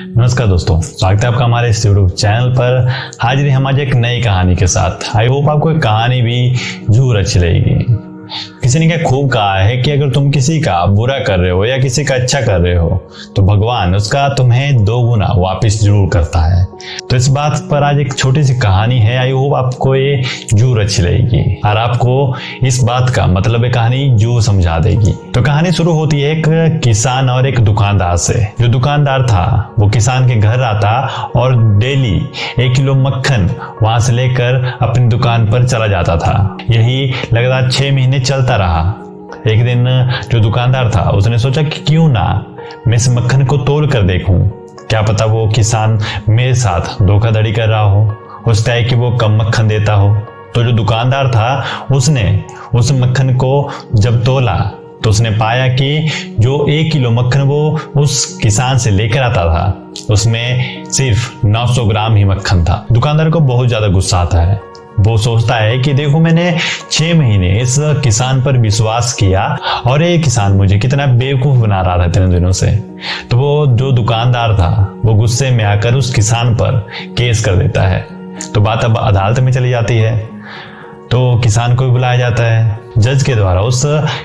नमस्कार दोस्तों, स्वागत है आपका हमारे इस यूट्यूब चैनल पर। हाजिर हम आज एक नई कहानी के साथ। आई होप आपको कहानी भी जरूर अच्छी लगेगी। किसी ने क्या खूब कहा है कि अगर तुम किसी का बुरा कर रहे हो या किसी का अच्छा कर रहे हो तो भगवान उसका तुम्हें 2 गुना वापस जरूर करता है। तो इस बात पर आज एक छोटी सी कहानी है। आई होप आपको ये जरूर अच्छी लगेगी और आपको इस बात का मतलब है कहानी जरूर समझा देगी। तो कहानी शुरू होती है एक किसान और एक दुकानदार से। जो दुकानदार था वो किसान के घर आता और डेली 1 किलो मक्खन वहां से लेकर अपनी दुकान पर चला जाता था। यही लगातार 6 महीने चलता रहा। एक दिन जो दुकानदार था उसने सोचा कि क्यों ना मैं इस मक्खन को तोल कर देखूं, क्या पता वो किसान मेरे साथ धोखाधड़ी कर रहा हो, हो सकता है कि वो कम मक्खन देता हो। तो जो दुकानदार था उसने उस मक्खन को जब तोला तो उसने पाया कि जो 1 किलो मक्खन वो उस किसान से लेकर आता था उसमें सिर्फ 900 ग्राम ही मक्खन था। दुकानदार को बहुत ज्यादा गुस्सा आता है। वो सोचता है कि देखो मैंने 6 महीने इस किसान पर विश्वास किया और ये किसान मुझे कितना बेवकूफ बना रहा था इतने दिनों से। तो वो जो दुकानदार था वो गुस्से में आकर उस किसान पर केस कर देता है। तो बात अब अदालत में चली जाती है। तो किसान को भी बुलाया जाता है। जज के द्वारा उस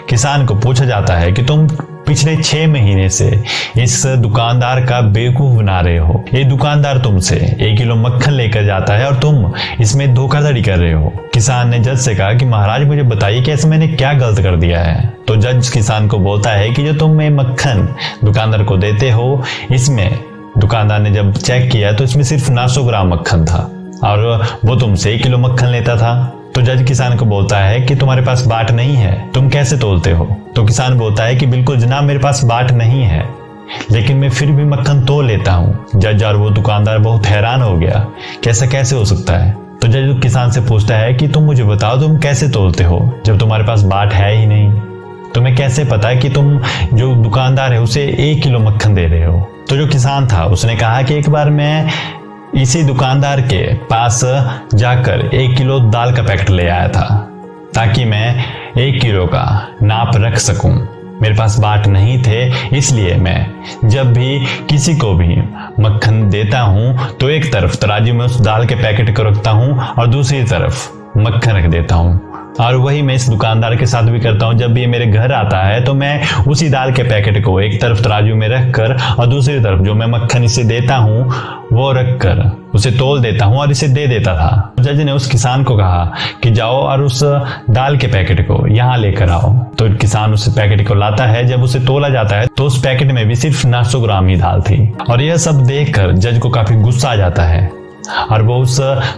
किसान को पूछा जाता है कि तुम पिछले 6 महीने से इस दुकानदार का बेवकूफ बना रहे हो। ये दुकानदार तुमसे 1 किलो मक्खन लेकर जाता है और तुम इसमें धोखाधड़ी कर रहे हो। किसान ने जज से कहा कि महाराज मुझे बताइए कि ऐसे मैंने क्या गलत कर दिया है। तो जज किसान को बोलता है कि जो तुम ये मक्खन दुकानदार को देते हो इसमें दुकानदार ने जब चेक किया तो इसमें सिर्फ 900 ग्राम मक्खन था और वो तुमसे 1 किलो मक्खन लेता था। तो जज किसान को बोलता है कि तुम्हारे पास बाट नहीं है, तुम कैसे तोलते हो? तो किसान बोलता है कि बिल्कुल जनाब मेरे पास बाट नहीं है, लेकिन मैं फिर भी मक्खन तोल लेता हूँ। जज और वो दुकानदार बहुत हैरान हो गया कि ऐसा कैसे हो सकता है। तो जज किसान से पूछता है कि तुम मुझे बताओ तुम कैसे तोलते हो जब तुम्हारे पास बाट है ही नहीं। तुम्हें कैसे पता है कि तुम जो दुकानदार है उसे 1 किलो मक्खन दे रहे हो? तो जो किसान था उसने कहा कि एक बार मैं इसी दुकानदार के पास जाकर 1 किलो दाल का पैकेट ले आया था ताकि मैं 1 किलो का नाप रख सकूं। मेरे पास बाट नहीं थे, इसलिए मैं जब भी किसी को भी मक्खन देता हूं तो एक तरफ तराजू में उस दाल के पैकेट को रखता हूं और दूसरी तरफ मक्खन रख देता हूं। और वही मैं इस दुकानदार के साथ भी करता हूँ। जब भी ये मेरे घर आता है तो मैं उसी दाल के पैकेट को एक तरफ तराजू में रखकर और दूसरी तरफ जो मैं मक्खन इसे देता हूँ वो रखकर उसे तोल देता हूँ और इसे दे देता था। जज ने उस किसान को कहा कि जाओ और उस दाल के पैकेट को यहाँ लेकर आओ। तो किसान उस पैकेट को लाता है। जब उसे तोला जाता है तो उस पैकेट में भी सिर्फ 900 ग्राम ही दाल थी। और यह सब देखकर जज को काफी गुस्सा आ जाता है और वो उस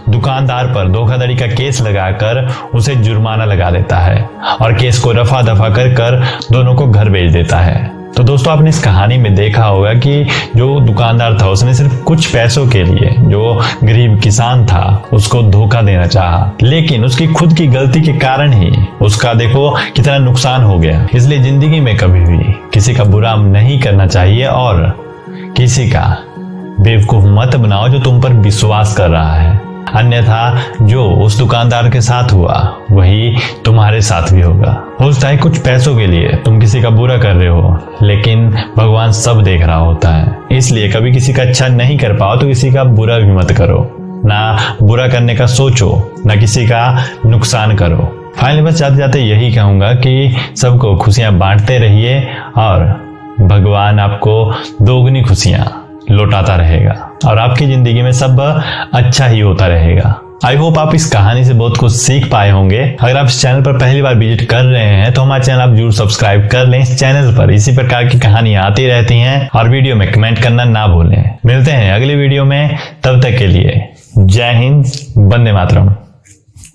दुकानदार पर धोखाधड़ी का केस लगाकर उसे जुर्माना लगा देता है और केस को रफा दफा कर दोनों को घर भेज देता है। तो दोस्तों आपने इस कहानी में देखा होगा कि जो दुकानदार था उसने सिर्फ कुछ पैसों के लिए जो गरीब किसान था उसको धोखा देना चाहा, लेकिन उसकी खुद की गलती के कारण ही उसका देखो कितना नुकसान हो गया। इसलिए जिंदगी में कभी भी किसी का बुरा नहीं करना चाहिए और किसी का बेवकूफ मत बनाओ जो तुम पर विश्वास कर रहा है, अन्यथा जो उस दुकानदार के साथ हुआ वही तुम्हारे साथ भी होगा। हो सकता है कुछ पैसों के लिए तुम किसी का बुरा कर रहे हो, लेकिन भगवान सब देख रहा होता है। इसलिए कभी किसी का अच्छा नहीं कर पाओ तो किसी का बुरा भी मत करो। ना बुरा करने का सोचो, ना किसी का नुकसान करो। फाइनली बस जाते जाते यही कहूंगा कि सबको खुशियां बांटते रहिए और भगवान आपको 2 गुनी खुशियां लौटाता रहेगा और आपकी जिंदगी में सब अच्छा ही होता रहेगा। आई होप आप इस कहानी से बहुत कुछ सीख पाए होंगे। अगर आप इस चैनल पर पहली बार विजिट कर रहे हैं तो हमारा चैनल आप जरूर सब्सक्राइब कर लें। इस चैनल पर इसी प्रकार की कहानियां आती रहती हैं और वीडियो में कमेंट करना ना भूलें। मिलते हैं अगली वीडियो में, तब तक के लिए जय हिंद, वंदे मातरम।